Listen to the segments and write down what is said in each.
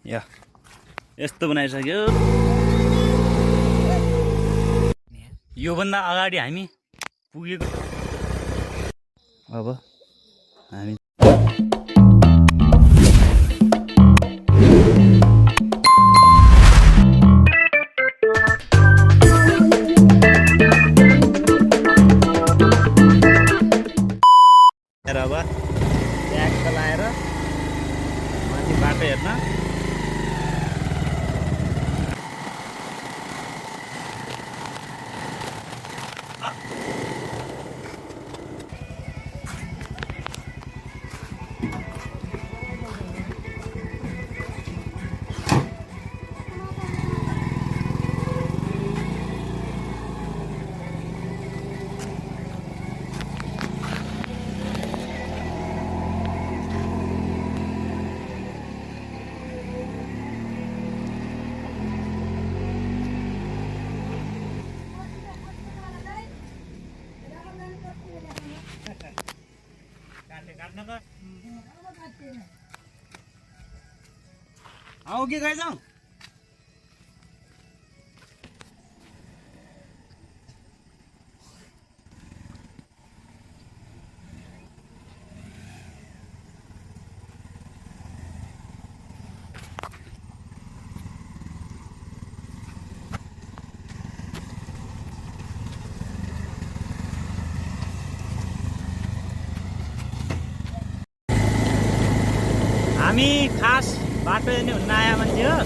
या यस्तो बनाइसक्यो। योभन्दा अगाडि हामी पुगेको। अब हामी अब ब्याग चलाएर माथि बाटो हेर्न। आओगे गए जाऊं। हामी खास बाटो हेर्ने हुन्न आया मान्छे हो।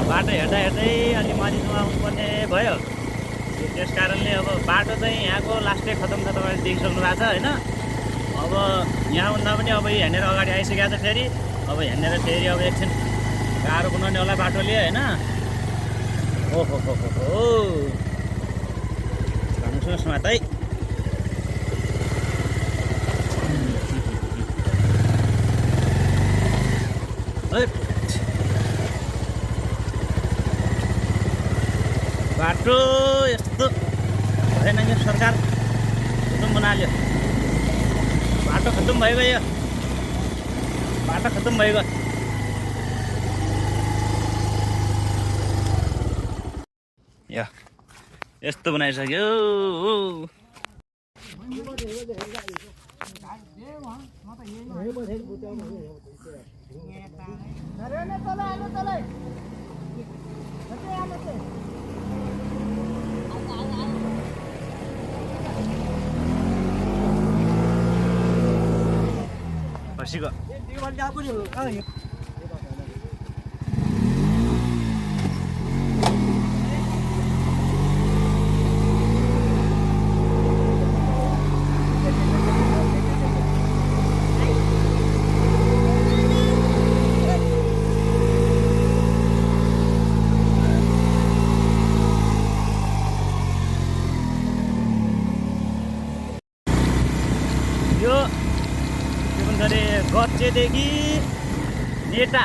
बाटो हेर्दा हेर्दै अलि मजिदमा आउनुपर्ने भयो। त्यस कारणले अब बाटो चाहिँ यहाँको लास्टै खतम छ, तपाईँले देखिसक्नु भएको छ होइन। अब यहाँभन्दा पनि अब हेर्नेर अगाडि आइसकेको छ फेरि। अब हेर्नेर फेरि अब एकछिन गाह्रो बनाउने होला बाटोले होइन। ओहो हो भन्नुहोस् न त है। बाटो यस्तो भएन कि सरकार खतम बनाल्यो। बाटो खतम भइगयो, बाटो खतम भइगयो। या यस्तो बनाइसक्यो। बसिगयो। यो के भन्छ अरे गच्चेदेखि नेटा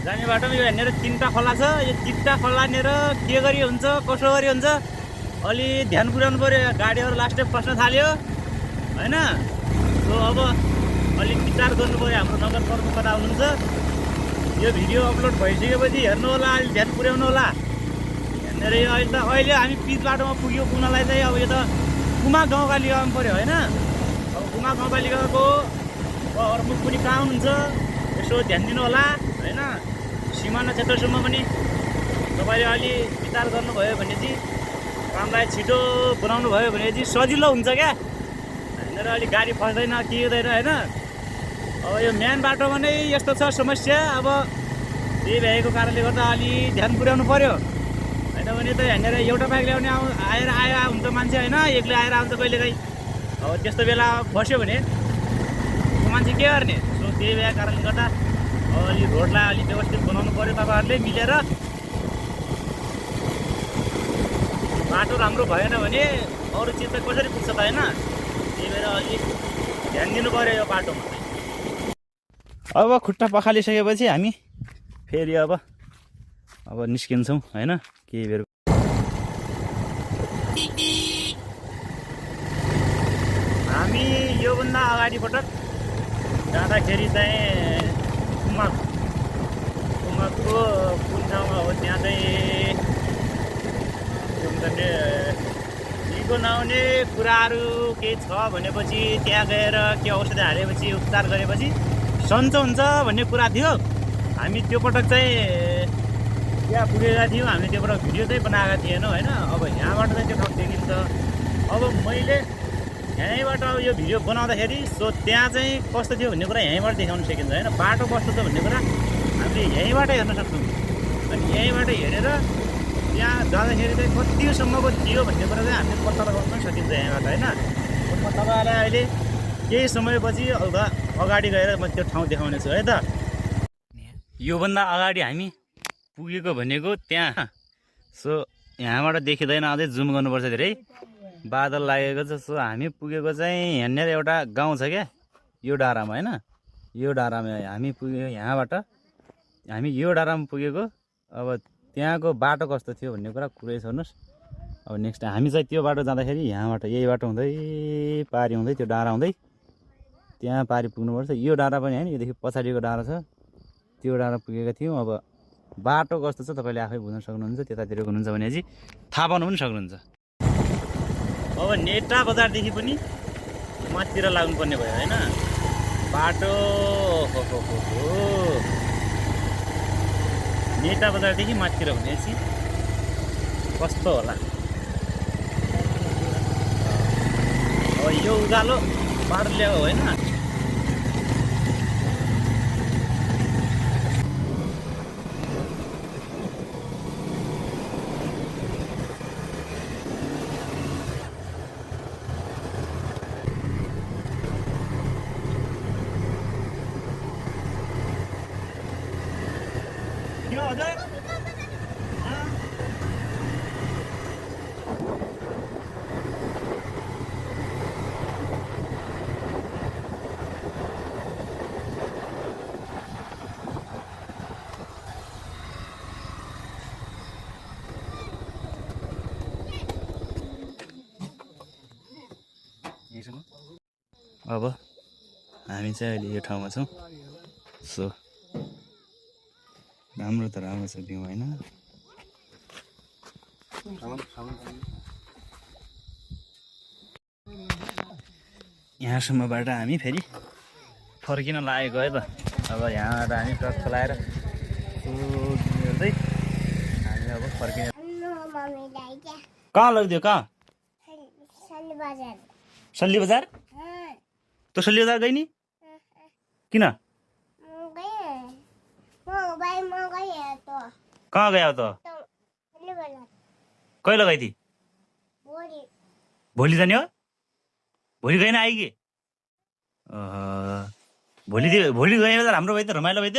जाने बाटोमा यो हेर्नेर 3टा खोला छ। यो 3टा खोलानेर के गरी हुन्छ कसो गरी हुन्छ अलि ध्यान पुर्याउनु पऱ्यो। गाडीहरू लास्टै फस्न थाल्यो होइन। सो अब अलिक विचार गर्नु पऱ्यो। हाम्रो नगर प्रमुख कता हुनुहुन्छ, यो भिडियो अपलोड भइसकेपछि हेर्नु होला, अलिक ध्यान पुर्याउनु होला हेर्नेर। यो अहिले हामी पिच बाटोमा पुग्नलाई चाहिँ अब यो त कुमा गाउँपालिकामा पऱ्यो होइन। अब कुमा गाउँपालिकाको प्रमुख पनि कहाँ हुनुहुन्छ यसो ध्यान दिनु होला होइन। सिमाना क्षेत्रसम्म पनि तपाईँले अलि विचार गर्नुभयो भने चाहिँ कामलाई छिटो बनाउनु भयो भने चाहिँ सजिलो हुन्छ क्या हेर्नेर। अलिक गाडी फस्दैन के हुँदैन होइन। अब यो मेन बाटोमा नै यस्तो छ समस्या। अब त्यही भएको कारणले गर्दा अलि ध्यान पुर्याउनु पऱ्यो होइन। भने त हेर्नेर एउटा बाइक ल्याउने आएर हुन्छ मान्छे होइन, एक्लै आएर आउँछ कहिलेकाहीँ। अब त्यस्तो बेला बस्यो भने मान्छे के गर्ने। सो त्यही भएको कारणले गर्दा अलि रोडलाई अलिक व्यवस्थित बनाउनु पऱ्यो तपाईँहरूले मिलेर। बाटो राम्रो भएन भने अरू चिज त कसरी पुग्छ त होइन। त्यही भएर अलि ध्यान दिनु पऱ्यो यो बाटोमा। अब खुट्टा पखालिसकेपछि हामी फेरि अब निस्किन्छौँ होइन। केही बेर हामी योभन्दा अगाडि पटक जाँदाखेरि चाहिँ सडकको कुन ठाउँमा हो त्यहाँ चाहिँ निको नहुने कुराहरू केही छ भनेपछि त्यहाँ गएर के औषधि हालेपछि उपचार गरेपछि सन्चो हुन्छ भन्ने कुरा थियो। हामी त्यो पटक चाहिँ त्यहाँ पुगेका थियौँ, हामीले त्यो पटक भिडियो चाहिँ बनाएका थिएनौँ होइन। अब यहाँबाट चाहिँ त्यो ठाउँ देखिन्छ। अब मैले यहीँबाट अब यो भिडियो बनाउँदाखेरि सो त्यहाँ चाहिँ कस्तो थियो भन्ने कुरा यहीँबाट देखाउन सकिन्छ होइन। बाटो कस्तो छ भन्ने कुरा हामीले यहीँबाट हेर्न सक्छौँ। अनि यहीँबाट हेरेर त्यहाँ जाँदाखेरि चाहिँ कतिसम्मको थियो भन्ने कुरा चाहिँ हामीले पत्ता लगाउन पनि सकिन्छ यहाँबाट होइन। म तपाईँलाई अहिले केही समयपछि अगाडि गएर म त्यो ठाउँ देखाउने छु है त। योभन्दा अगाडि हामी पुगेको भनेको त्यहाँ। सो यहाँबाट देखिँदैन, अझै जुम गर्नुपर्छ धेरै, बादल लागेको छ। सो हामी पुगेको चाहिँ यहाँनिर एउटा गाउँ छ क्या, यो डाँडामा होइन। यो डाँडामा हामी पुग्यो, यहाँबाट हामी यो डाँडामा पुगेको। अब त्यहाँको बाटो कस्तो थियो भन्ने कुरा कुरै छोड्नुहोस्। अब नेक्स्ट हामी चाहिँ त्यो बाटो जाँदाखेरि यहाँबाट यही बाटो हुँदै पारी हुँदै त्यो डाँडा हुँदै त्यहाँ पारी पुग्नुपर्छ। यो डाँडा पनि होइन, योदेखि पछाडिको डाँडा छ, त्यो डाँडा पुगेका थियौँ। अब बाटो कस्तो छ तपाईँले आफै बुझ्न सक्नुहुन्छ, त्यतातिर हुनुहुन्छ भने चाहिँ थाहा पाउनु पनि सक्नुहुन्छ। अब नेटा बजारदेखि पनि माथितिर लाग्नुपर्ने भयो होइन बाटो। नेटा बजारदेखि माथितिर भनेपछि कस्तो होला। अब यो उकालो बाटो ल्याएको होइन। अब हामी चाहिँ अहिले यो ठाउँमा छौँ। सो राम्रो त राम्रो छ भ्यू होइन। यहाँसम्मबाट हामी फेरि फर्किन लागेको है त। अब यहाँबाट हामी ट्रक चलाएर हेर्दै हामी अब फर्किने। कहाँ लगिदियो? कहाँ? सल्ली बजार। तो सल्ली बजार गई नि? किन? कहाँ गया तो? कहिले गई थी? भोलि जाने हो? भोलि गएन आइगी? भोलि गए त राम्रो भयो त, रमाइलो भयो त।